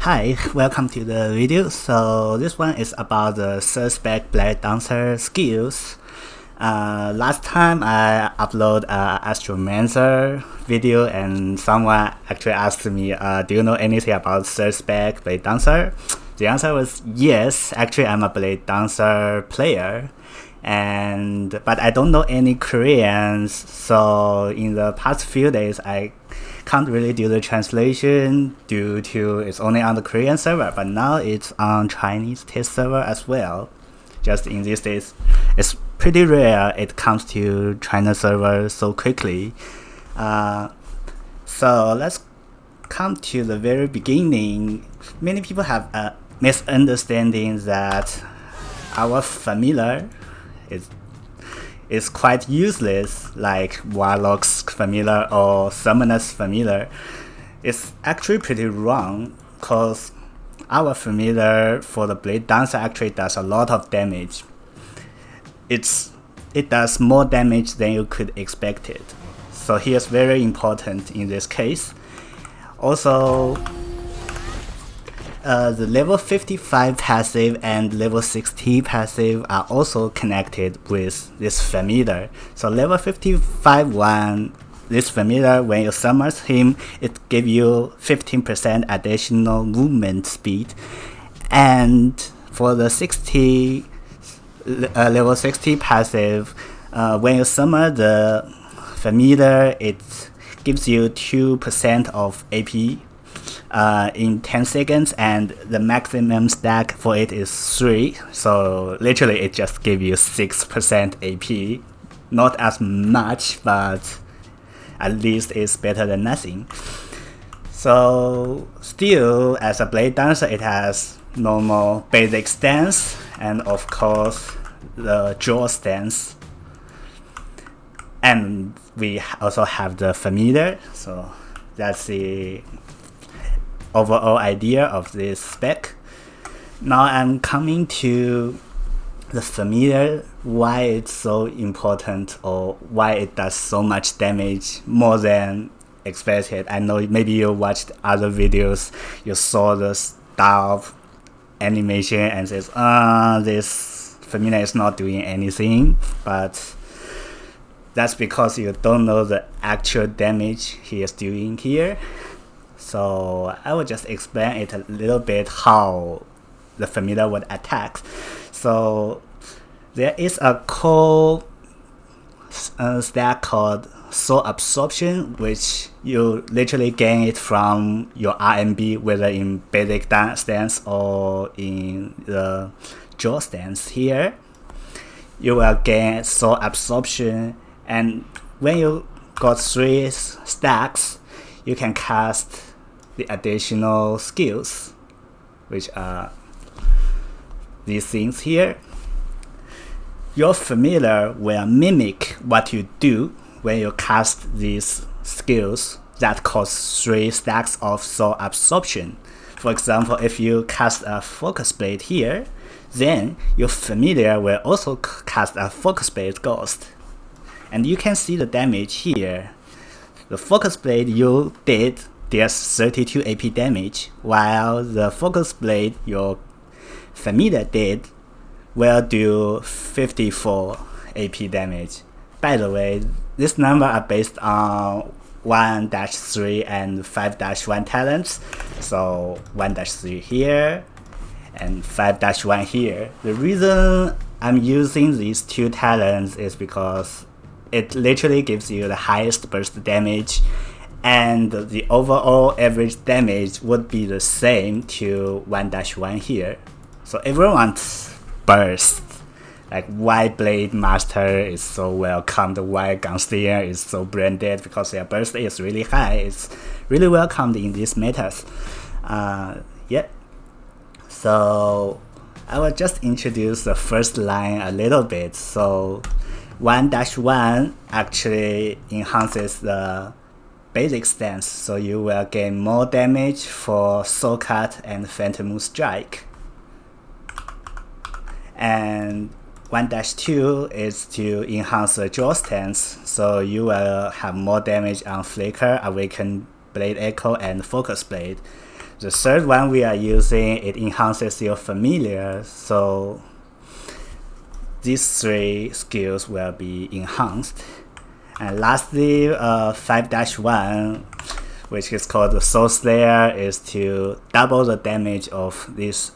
Hi, welcome to the video. So this one is about the Spec Blade Dancer skills. Last time I upload Astromancer video and someone actually asked me, do you know anything about Spec Blade Dancer? The answer was yes. Actually, I'm a Blade Dancer player, but I don't know any Koreans. So in the past few days, I can't really do the translation due to it's only on the Korean server, but now it's on Chinese test server as well. Just in these days, it's pretty rare it comes to China server so quickly. So let's come to the very beginning. Many people have a misunderstanding that our familiar is quite useless, like Warlock's familiar or Summoner's familiar. It's actually pretty wrong, because our familiar for the Blade Dancer actually does a lot of damage. It does more damage than you could expect it. So here's very important in this case. Also, the level 55 passive and level 60 passive are also connected with this familiar. So level 55 one, this familiar, when you summon him, it gives you 15% additional movement speed. And for the level 60 passive, when you summon the familiar, it gives you 2% of AP in 10 seconds, and the maximum stack for it is 3, so literally it just gives you 6% AP. Not as much, but at least it's better than nothing. So still, as a Blade Dancer, it has normal basic stance and of course the draw stance, and we also have the familiar. So that's the overall idea of this spec. Now I'm coming to the familiar, why it's so important or why it does so much damage more than expected. I know maybe you watched other videos, you saw the style animation and says, this familiar is not doing anything, but that's because you don't know the actual damage he is doing here. So I will just explain it a little bit how the familiar would attack. So there is a core stack called Soul Absorption, which you literally gain it from your RMB, whether in basic stance or in the draw stance. Here you will gain Soul Absorption, and when you got 3 stacks, you can cast the additional skills, which are these things here. Your familiar will mimic what you do when you cast these skills that cost 3 stacks of soul absorption. For example, if you cast a focus blade here, then your familiar will also cast a focus blade ghost. And you can see the damage here. The focus blade you did deals 32 AP damage, while the focus blade your familiar did will do 54 AP damage. By the way, this number are based on 1-3 and 5-1 talents. So 1-3 here and 5-1 here. The reason I'm using these 2 talents is because it literally gives you the highest burst damage, and the overall average damage would be the same to 1-1 here. So everyone's burst, like why Blade Master is so welcomed, why Gunslinger is so branded, because their burst is really high. It's really welcomed in these metas. So I will just introduce the first line a little bit. So 1-1 actually enhances the basic stance, so you will gain more damage for Soul Cut and Phantom Strike. And 1-2 is to enhance the draw stance, so you will have more damage on Flicker, Awaken Blade Echo, and Focus Blade. The third one we are using, it enhances your familiar, so these 3 skills will be enhanced. And lastly, 5-1, which is called the Soul Slayer, is to double the damage of this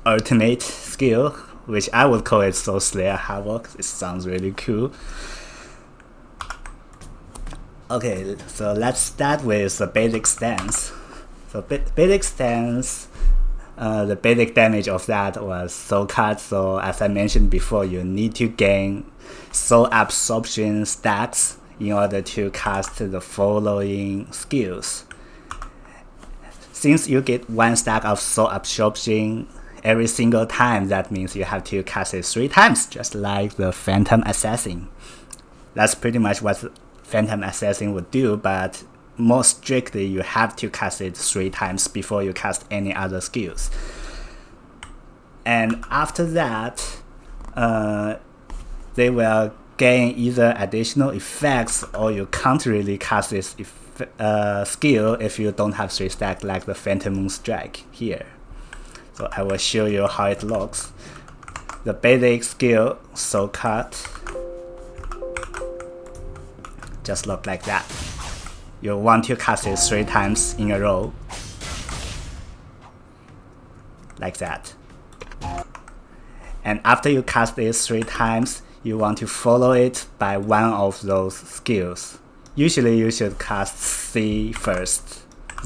ultimate skill, which I would call it Soul Slayer Havoc. It sounds really cool. Okay, so let's start with the basic stance. So basic stance, the basic damage of that was soul cut. So as I mentioned before, you need to gain soul absorption stacks in order to cast the following skills. Since you get 1 stack of soul absorption every single time, that means you have to cast it 3 times, just like the Phantom Assassin. That's pretty much what Phantom Assassin would do, but more strictly, you have to cast it 3 times before you cast any other skills. And after that, they will gain either additional effects, or you can't really cast this skill if you don't have 3 stacks, like the Phantom Moon Strike here. So I will show you how it looks. The basic skill, Soul Cut, just look like that. You want to cast it 3 times in a row, like that. And after you cast it 3 times, you want to follow it by one of those skills. Usually you should cast C first,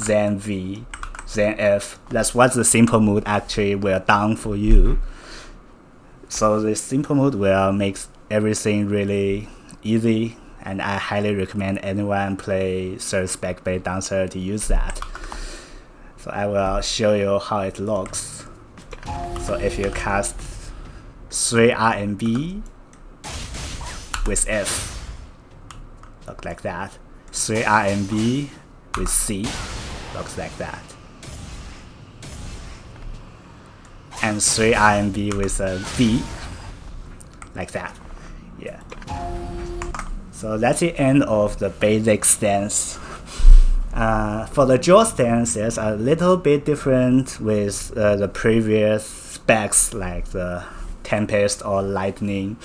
then V, then F. That's what the simple mode actually will do for you. So the simple mode will make everything really easy, and I highly recommend anyone play 3rd Spec based dancer to use that. So I will show you how it looks. So if you cast 3 RMB with F, look like that. 3 RMB with C, looks like that. And 3 RMB with a B, like that. Yeah. So that's the end of the basic stance. For the jaw stance, it's a little bit different with the previous specs like the Tempest or Lightning,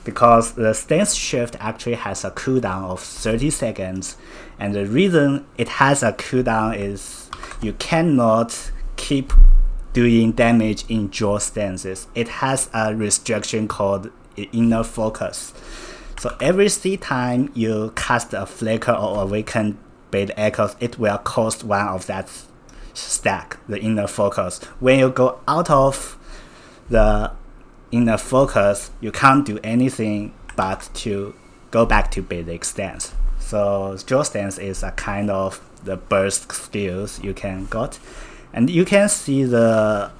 because the stance shift actually has a cooldown of 30 seconds, and the reason it has a cooldown is you cannot keep doing damage in jaw stances. It has a restriction called inner focus. So every time you cast a flicker or awaken bait echoes, it will cost 1 of that stack, the inner focus. When you go out of the inner focus, you can't do anything but to go back to basic stance. So jaw stance is a kind of the burst skills you can got. And you can see the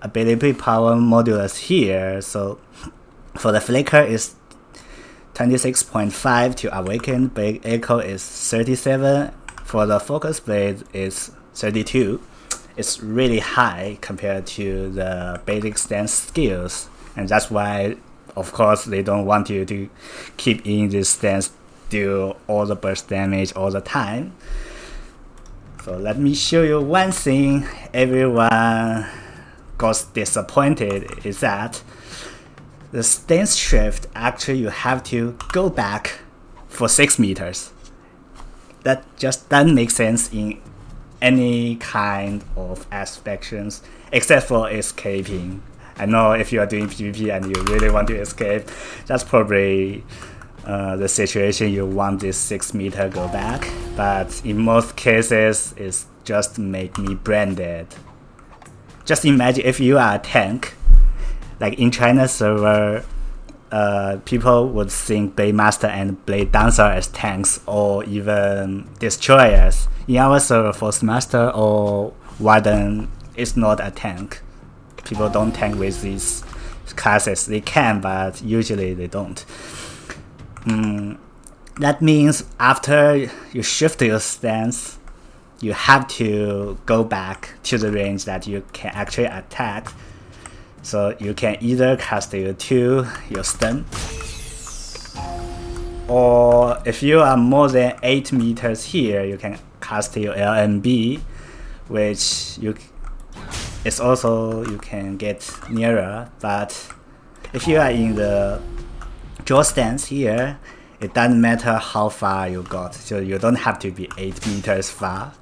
ability power modulus here. So for the flicker is 26.5, to awaken big echo is 37, for the focus blade is 32. It's really high compared to the basic stance skills, and that's why of course they don't want you to keep in this stance, do all the burst damage all the time. So let me show you one thing everyone got disappointed, is that the stance shift, actually you have to go back for 6 meters. That just doesn't make sense in any kind of aspects, except for escaping. I know if you are doing PvP and you really want to escape, that's probably the situation you want this 6 meter go back. But in most cases, it's just make me brain dead. Just imagine if you are a tank. Like in China server, people would think Blade Master and Blade Dancer as tanks or even destroyers. In our server, Force Master or Warden is not a tank. People don't tank with these classes. They can, but usually they don't. That means after you shift your stance, you have to go back to the range that you can actually attack. So you can either cast your 2, your stun, or if you are more than 8 meters here, you can cast your LMB, which it's also you can get nearer. But if you are in the draw stance here, it doesn't matter how far you got, so you don't have to be 8 meters far.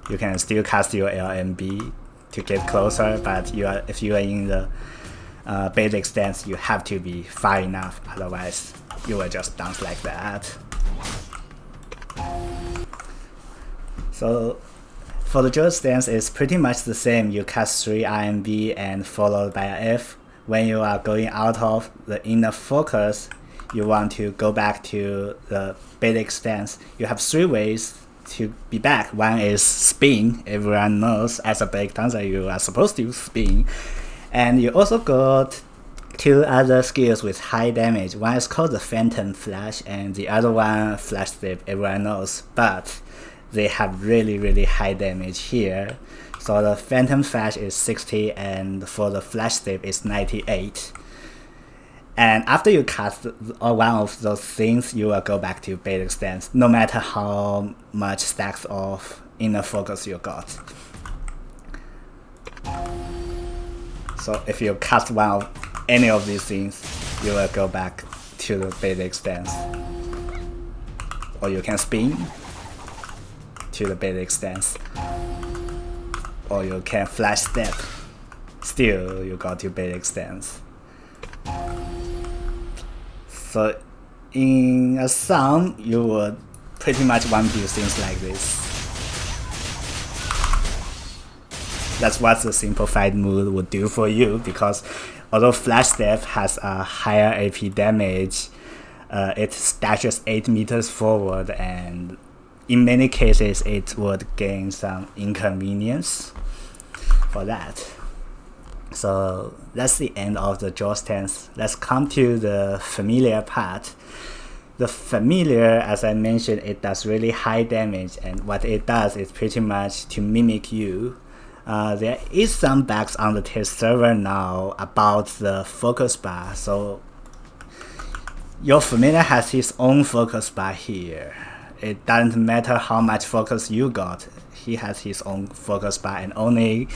You can still cast your LMB to get closer, but if you are in the basic stance, you have to be far enough, otherwise you will just dance like that. So for the draw stance, it's pretty much the same. You cast 3 RMB and followed by a F. When you are going out of the inner focus, you want to go back to the basic stance. You have 3 ways to be back. One is spin. Everyone knows as a basic dancer you are supposed to spin. And you also got 2 other skills with high damage. One is called the Phantom Flash, and the other one, Flash Step, everyone knows. But they have really high damage here. So the Phantom Flash is 60, and for the Flash Step is 98. And after you cast one of those things, you will go back to basic stance, no matter how much stacks of inner focus you got. So if you cast any of these things, you will go back to the basic stance. Or you can spin to the basic stance. Or you can flash step. Still, you go to basic stance. So in a sum, you would pretty much want to do things like this. That's what the simplified mode would do for you, because although Flash Step has a higher AP damage, it stashes 8 meters forward, and in many cases it would gain some inconvenience for that. So that's the end of the draw stance. Let's come to the familiar part. The familiar, as I mentioned, it does really high damage, and what it does is pretty much to mimic you. There is some bugs on the test server now about the focus bar. So your familiar has his own focus bar here. It doesn't matter how much focus you got. He has his own focus bar and only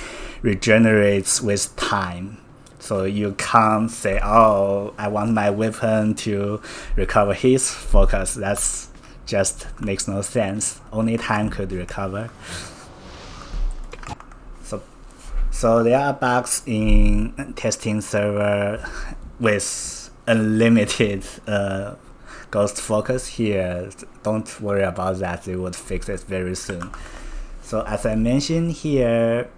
regenerates with time. So you can't say, oh, I want my weapon to recover his focus. That's just makes no sense. Only time could recover. So there are bugs in testing server with unlimited ghost focus here. Don't worry about that. They would fix it very soon. So as I mentioned here,